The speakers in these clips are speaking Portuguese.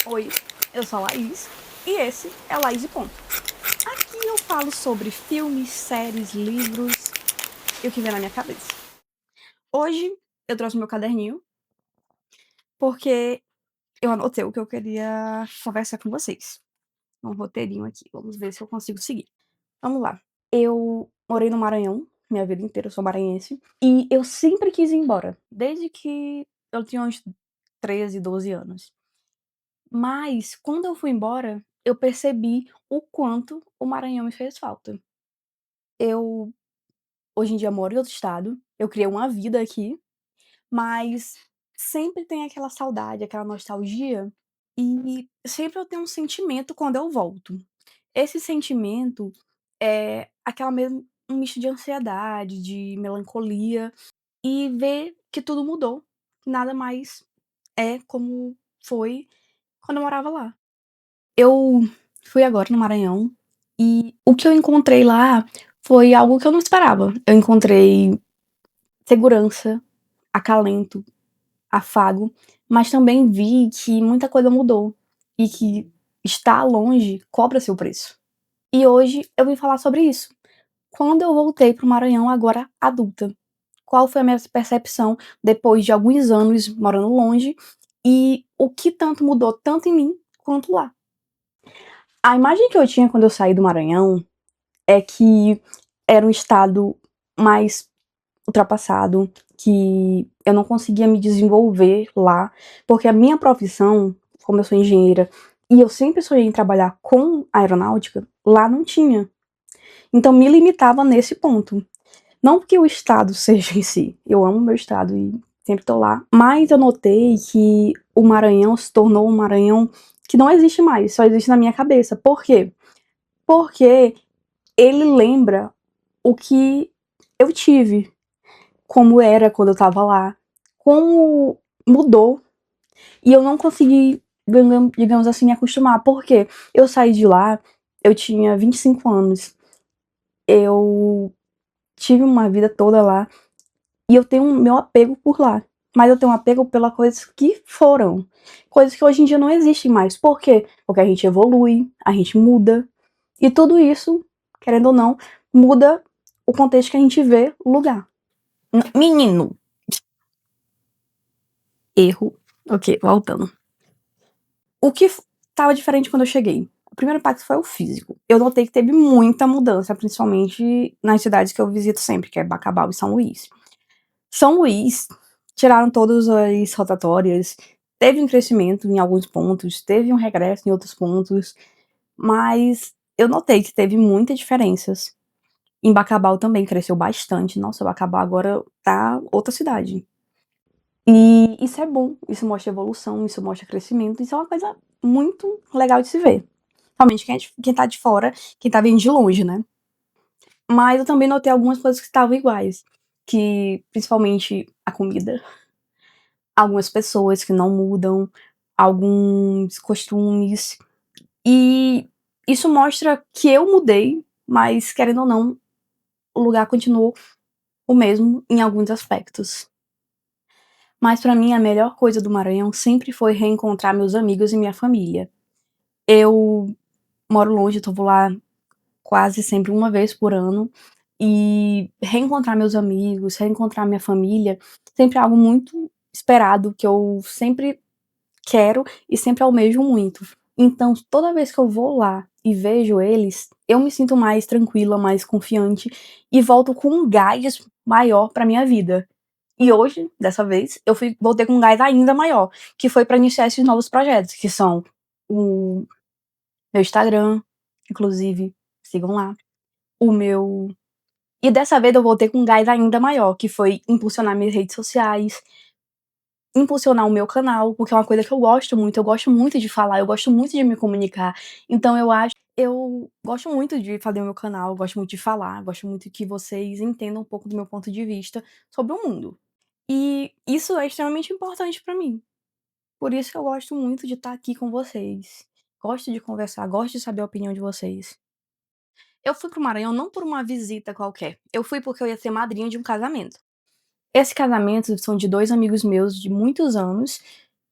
Oi, eu sou a Laís e esse é o Laís e Ponto. Aqui eu falo sobre filmes, séries, livros e o que vem na minha cabeça. Hoje eu trouxe meu caderninho porque eu anotei o que eu queria conversar com vocês. Um roteirinho aqui, vamos ver se eu consigo seguir. Vamos lá. Eu morei no Maranhão, minha vida inteira eu sou maranhense, e eu sempre quis ir embora, desde que eu tinha uns 13, 12 anos. Mas quando eu fui embora, eu percebi o quanto o Maranhão me fez falta. Eu hoje em dia moro em outro estado, eu criei uma vida aqui, mas sempre tem aquela saudade, aquela nostalgia, e sempre eu tenho um sentimento quando eu volto. Esse sentimento é aquela mesmo um misto de ansiedade, de melancolia, e ver que tudo mudou, que nada mais é como foi quando eu morava lá. Eu fui agora no Maranhão e o que eu encontrei lá foi algo que eu não esperava. Eu encontrei segurança, acalento, afago, mas também vi que muita coisa mudou e que estar longe cobra seu preço. E hoje eu vim falar sobre isso. Quando eu voltei para o Maranhão agora adulta, qual foi a minha percepção depois de alguns anos morando longe e o que tanto mudou tanto em mim quanto lá. A imagem que eu tinha quando eu saí do Maranhão é que era um estado mais ultrapassado, que eu não conseguia me desenvolver lá, porque a minha profissão, como eu sou engenheira, e eu sempre sonhei em trabalhar com aeronáutica, lá não tinha. Então me limitava nesse ponto. Não porque o estado seja em si, eu amo meu estado e sempre tô lá, mas eu notei que o Maranhão se tornou um Maranhão que não existe mais, só existe na minha cabeça. Por quê? Porque ele lembra o que eu tive, como era quando eu estava lá, como mudou, e eu não consegui, digamos assim, me acostumar, porque eu saí de lá, eu tinha 25 anos, eu tive uma vida toda lá, e eu tenho meu apego por lá, mas eu tenho um apego pelas coisas que foram, coisas que hoje em dia não existem mais. Por quê? Porque a gente evolui, a gente muda, e tudo isso, querendo ou não, muda o contexto que a gente vê o lugar. Menino, erro. Ok, voltando. O que estava diferente quando eu cheguei? O primeiro impacto foi o físico. Eu notei que teve muita mudança, principalmente nas cidades que eu visito sempre, que é Bacabal e São Luís. São Luís, tiraram todas as rotatórias, teve um crescimento em alguns pontos, teve um regresso em outros pontos, mas eu notei que teve muitas diferenças. Em Bacabal também cresceu bastante. Nossa, Bacabal agora tá outra cidade. E isso é bom, isso mostra evolução, isso mostra crescimento, isso é uma coisa muito legal de se ver. Realmente quem tá de fora, quem tá vindo de longe, né. Mas eu também notei algumas coisas que estavam iguais, que principalmente a comida, algumas pessoas que não mudam, alguns costumes, e isso mostra que eu mudei, mas querendo ou não, o lugar continuou o mesmo em alguns aspectos. Mas pra mim a melhor coisa do Maranhão sempre foi reencontrar meus amigos e minha família. Eu moro longe, então vou lá quase sempre uma vez por ano, e reencontrar meus amigos, reencontrar minha família, sempre é algo muito esperado, que eu sempre quero e sempre almejo muito. Então, toda vez que eu vou lá e vejo eles, eu me sinto mais tranquila, mais confiante e volto com um gás maior pra minha vida. E hoje, dessa vez, voltei com um gás ainda maior, que foi pra iniciar esses novos projetos, que são o meu Instagram, inclusive, sigam lá. O meu e dessa vez eu voltei com um gás ainda maior, que foi impulsionar minhas redes sociais, impulsionar o meu canal, porque é uma coisa que eu gosto muito de falar, eu gosto muito de me comunicar. Então eu gosto muito de fazer o meu canal, eu gosto muito de falar, gosto muito que vocês entendam um pouco do meu ponto de vista sobre o mundo. E isso é extremamente importante pra mim. Por isso que eu gosto muito de estar aqui com vocês. Gosto de conversar, gosto de saber a opinião de vocês. Eu fui para o Maranhão não por uma visita qualquer, eu fui porque eu ia ser madrinha de um casamento. Esse casamento são de 2 amigos meus de muitos anos,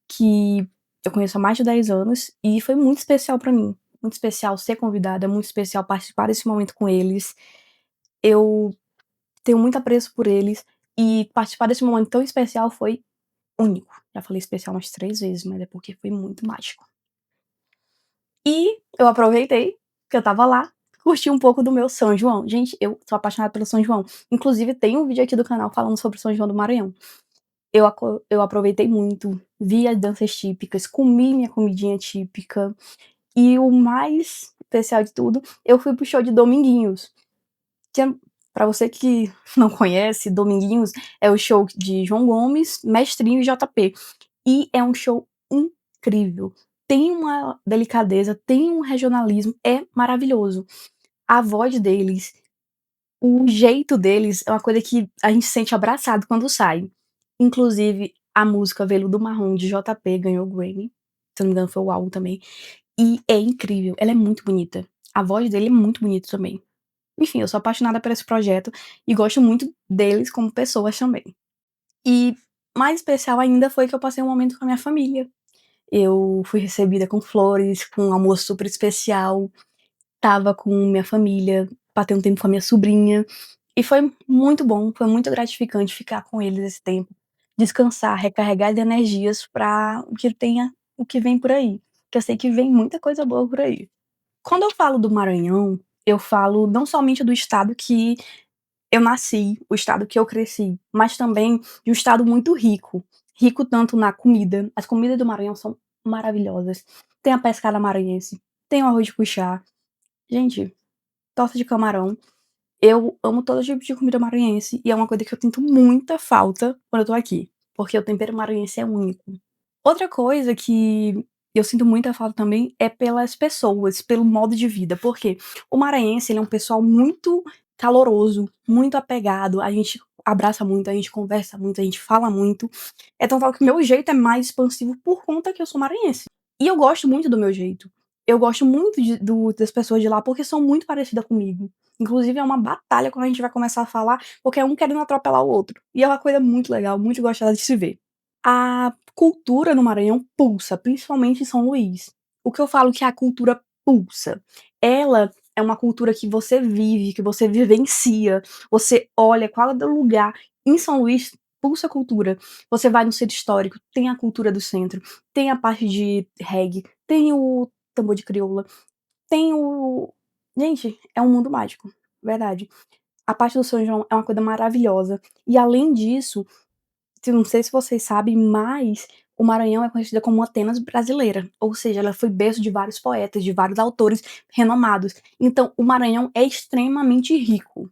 que eu conheço há mais de 10 anos e foi muito especial pra mim. Muito especial ser convidada, muito especial participar desse momento com eles. Eu tenho muito apreço por eles e participar desse momento tão especial foi único. Já falei especial umas 3 vezes, mas é porque foi muito mágico. E eu aproveitei que eu estava lá, curti um pouco do meu São João. Gente, eu sou apaixonada pelo São João. Inclusive tem um vídeo aqui do canal falando sobre o São João do Maranhão. Eu aproveitei muito, vi as danças típicas, comi minha comidinha típica e o mais especial de tudo, eu fui para o show de Dominguinhos, que é pra você que não conhece, Dominguinhos é o show de João Gomes, Mestrinho e JP. E é um show incrível. Tem uma delicadeza, tem um regionalismo, é maravilhoso. A voz deles, o jeito deles é uma coisa que a gente se sente abraçado quando sai. Inclusive, a música Veludo Marrom de JP ganhou o Grammy, se eu não me engano foi o álbum também, e é incrível, ela é muito bonita. A voz dele é muito bonita também. Enfim, eu sou apaixonada por esse projeto e gosto muito deles como pessoas também. E mais especial ainda foi que eu passei um momento com a minha família. Eu fui recebida com flores, com um almoço super especial, estava com minha família, passei um tempo com a minha sobrinha, e foi muito bom, foi muito gratificante ficar com eles esse tempo, descansar, recarregar de energias para o que vem por aí, que eu sei que vem muita coisa boa por aí. Quando eu falo do Maranhão, eu falo não somente do estado que eu nasci, o estado que eu cresci, mas também de um estado muito rico. Rico tanto na comida, as comidas do Maranhão são maravilhosas. Tem a pescada maranhense, tem o arroz de cuchá. Gente, torta de camarão. Eu amo todo tipo de comida maranhense e é uma coisa que eu sinto muita falta quando eu tô aqui, porque o tempero maranhense é único. Outra coisa que eu sinto muita falta também é pelas pessoas, pelo modo de vida, porque o maranhense, ele é um pessoal muito caloroso, muito apegado, a gente abraça muito, a gente conversa muito, a gente fala muito. É tão tal que o meu jeito é mais expansivo por conta que eu sou maranhense. E eu gosto muito do meu jeito. Eu gosto muito das pessoas de lá porque são muito parecidas comigo. Inclusive é uma batalha quando a gente vai começar a falar, porque é um querendo atropelar o outro. E é uma coisa muito legal, muito gostosa de se ver. A cultura no Maranhão pulsa, principalmente em São Luís. O que eu falo que a cultura pulsa, ela é uma cultura que você vive, que você vivencia, você olha cada lugar. Em São Luís pulsa a cultura. Você vai no centro histórico, tem a cultura do centro, tem a parte de reggae, tem o tambor de crioula, tem o gente, é um mundo mágico, verdade. A parte do São João é uma coisa maravilhosa. E além disso, não sei se vocês sabem, mas o Maranhão é conhecida como Atenas brasileira, ou seja, ela foi berço de vários poetas, de vários autores renomados. Então, o Maranhão é extremamente rico.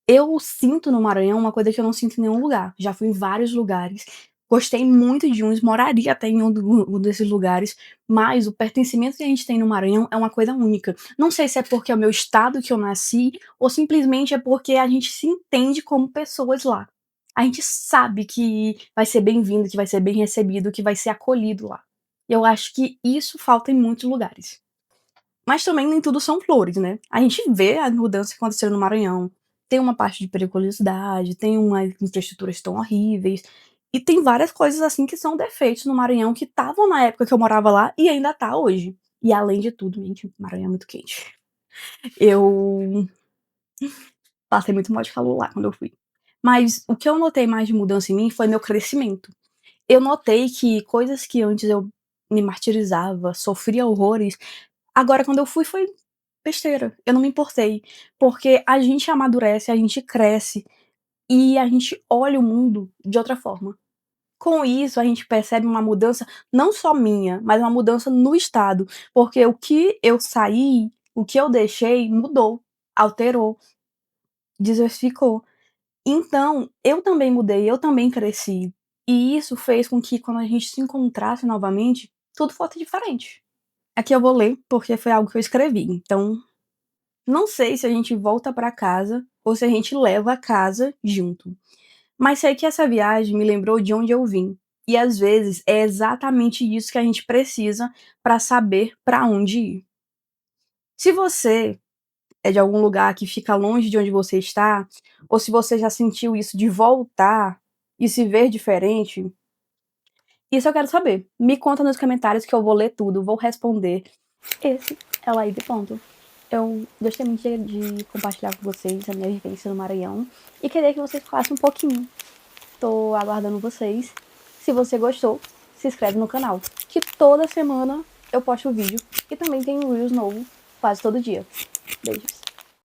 Eu sinto no Maranhão uma coisa que eu não sinto em nenhum lugar. Já fui em vários lugares, gostei muito de uns, moraria até em um desses lugares, mas o pertencimento que a gente tem no Maranhão é uma coisa única. Não sei se é porque é o meu estado que eu nasci, ou simplesmente é porque a gente se entende como pessoas lá. A gente sabe que vai ser bem-vindo, que vai ser bem recebido, que vai ser acolhido lá. Eu acho que isso falta em muitos lugares. Mas também nem tudo são flores, né. A gente vê as mudanças que aconteceram no Maranhão. Tem uma parte de periculosidade, tem umas infraestruturas tão horríveis, e tem várias coisas, assim, que são defeitos no Maranhão que estavam na época que eu morava lá e ainda tá hoje. E além de tudo, gente, o Maranhão é muito quente. Eu passei muito mal de calor lá quando eu fui. Mas o que eu notei mais de mudança em mim foi meu crescimento. Eu notei que coisas que antes eu me martirizava, sofria horrores, agora quando eu fui foi besteira, eu não me importei, porque a gente amadurece, a gente cresce e a gente olha o mundo de outra forma. Com isso, a gente percebe uma mudança não só minha, mas uma mudança no estado, porque o que eu saí, o que eu deixei mudou, alterou, diversificou. Então, eu também mudei, eu também cresci. E isso fez com que quando a gente se encontrasse novamente, tudo fosse diferente. Aqui eu vou ler, porque foi algo que eu escrevi, então não sei se a gente volta pra casa ou se a gente leva a casa junto. Mas sei que essa viagem me lembrou de onde eu vim. E às vezes é exatamente isso que a gente precisa para saber para onde ir. Se você é de algum lugar que fica longe de onde você está, ou se você já sentiu isso de voltar e se ver diferente, Isso eu quero saber. Me conta nos comentários que eu vou ler tudo, vou responder. Esse é o Laís e ponto. Eu gostei muito de compartilhar com vocês a minha vivência no Maranhão e queria que vocês falassem um pouquinho. Tô aguardando vocês. Se você gostou, se inscreve no canal, que toda semana eu posto vídeo e também tem um Reels novo quase todo dia. Beijos.